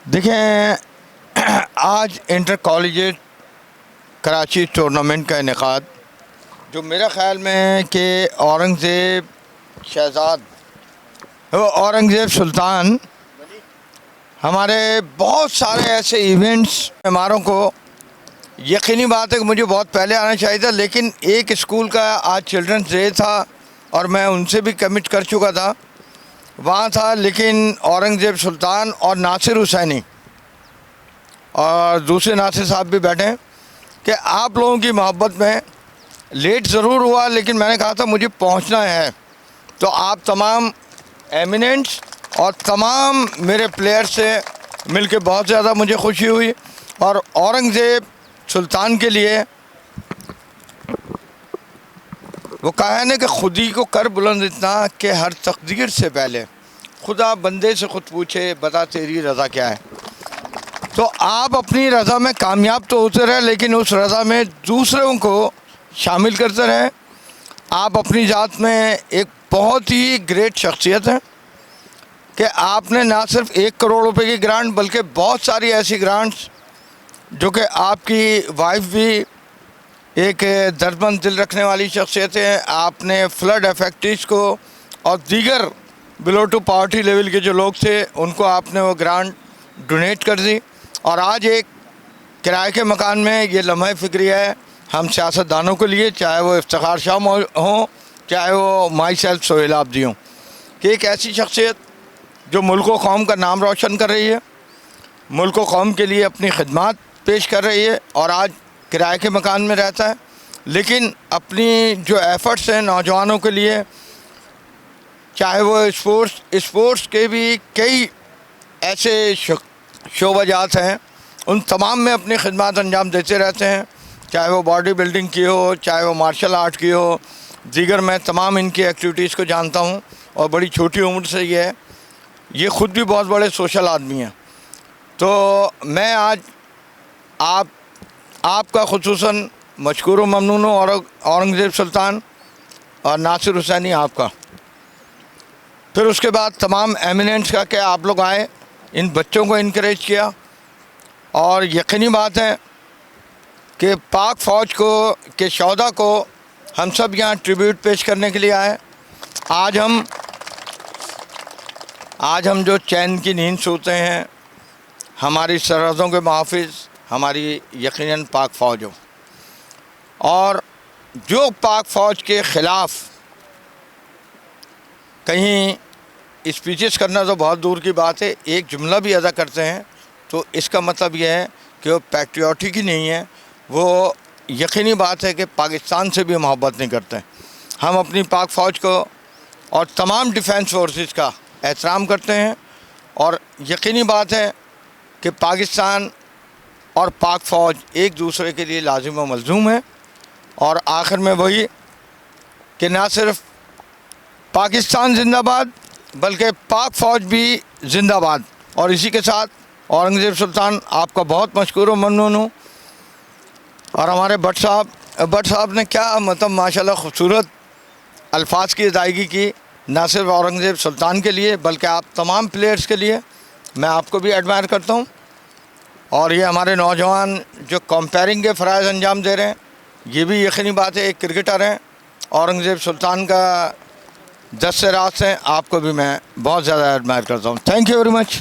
देखें, आज inter college Karachi tournament का इनेकाद, जो मेरा ख़्याल में कि औरंगज़ेब शहज़ाद औरंगज़ेब सुल्तान, हमारे बहुत सारे ऐसे इवेंट्स हमारों को यकीनी बात है कि मुझे बहुत पहले आना चाहिए था, लेकिन एक स्कूल का आज चिल्ड्रंस डे था और मैं उनसे भी कमिट कर चुका था, वहाँ था। लेकिन औरंगज़ेब सुल्तान और नासिर हुसैनी और दूसरे नासिर साहब भी बैठे कि आप लोगों की मोहब्बत में लेट ज़रूर हुआ, लेकिन मैंने कहा था मुझे पहुँचना है। तो आप तमाम एमिनेंट्स और तमाम मेरे प्लेयर्स से मिलके बहुत ज़्यादा मुझे खुशी हुई। और औरंगज़ेब सुल्तान के लिए वो कहा है ना कि खुदी को कर बुलंद इतना कि हर तकदीर से पहले खुदा बंदे से खुद पूछे, बता तेरी रज़ा क्या है। तो आप अपनी रज़ा में कामयाब तो होते रहे, लेकिन उस रज़ा में दूसरों को शामिल करते रहें। आप अपनी ज़ात में एक बहुत ही ग्रेट शख्सियत हैं कि आपने ना सिर्फ 1 करोड़ रुपए की ग्रांट, बल्कि बहुत सारी ऐसी ग्रांट्स जो कि आपकी वाइफ भी एक दर्दमंद दिल रखने वाली शख्सियत है। आपने फ्लड अफेक्टेड को और दीगर बिलो टू पॉवर्टी लेवल के जो लोग थे उनको आपने वो ग्रांट डोनेट कर दी। और आज एक किराए के मकान में ये लम्हा फ़िक्रिया है हम सियासतदानों के लिए, चाहे वो इफ्तिखार शाह हों, चाहे वो माई सेल्फ सोहेल आब्दी हों, कि एक ऐसी शख्सियत जो मुल्क व कौम का नाम रोशन कर रही है, मुल्क व कौम के लिए अपनी खिदमत पेश कर रही है और आज किराए के मकान में रहता है, लेकिन अपनी जो एफ़र्ट्स हैं नौजवानों के लिए, चाहे वो स्पोर्ट्स के भी कई ऐसे शोबाजात हैं, उन तमाम में अपनी खिदमत अंजाम देते रहते हैं। चाहे वो बॉडी बिल्डिंग की हो, चाहे वो मार्शल आर्ट की हो, दीगर मैं तमाम इनकी एक्टिविटीज़ को जानता हूँ और बड़ी छोटी उम्र से ये ख़ुद भी बहुत बड़े सोशल आदमी हैं। तो मैं आज आपका खुसूसन मशकूर व ममनून हूँ, और औरंगज़ेब सुल्तान और नासिर हुसैनी आपका, फिर उसके बाद तमाम एमिनेंट्स का कि आप लोग आए, इन बच्चों को इनकरेज किया। और यकीनी बात है कि पाक फ़ौज को के शौहदा को हम सब यहाँ ट्रिब्यूट पेश करने के लिए आए। आज हम जो चैन की नींद सोते हैं, हमारी सरहदों के मुहाफ़िज़ हमारी यकीनन पाक फ़ौज हो, और जो पाक फ़ौज के ख़िलाफ़ कहीं स्पीचेस करना तो बहुत दूर की बात है, एक जुमला भी अदा करते हैं, तो इसका मतलब यह है कि वो पैट्रियाटिक ही नहीं है, वो यकीनी बात है कि पाकिस्तान से भी मोहब्बत नहीं करते। हम अपनी पाक फ़ौज को और तमाम डिफेंस फोर्सेस का एहतराम करते हैं, और यकीनी बात है कि पाकिस्तान और पाक फ़ौज एक दूसरे के लिए लाजिम व मलज़ूम है। और आखिर में वही कि ना सिर्फ पाकिस्तान जिंदाबाद बल्कि पाक फ़ौज भी जिंदाबाद। और इसी के साथ औरंगज़ेब सुल्तान आपका बहुत मशकूर व ममनून हूँ। और हमारे भट्ट साहब ने क्या मतलब माशाल्लाह खूबसूरत अल्फाज की अदायगी की, ना सिर्फ औरंगज़ेब सुल्तान के लिए बल्कि आप तमाम प्लेयर्स के लिए। मैं आपको भी एडमायर करता हूँ। और ये हमारे नौजवान जो कंपेयरिंग के फ़राइज़ अंजाम दे रहे हैं, ये भी यकीनी बात है एक क्रिकेटर हैं। औरंगज़ेब सुल्तान का 10 से रात से आपको भी मैं बहुत ज़्यादा एडमायर करता हूँ। Thank you very much.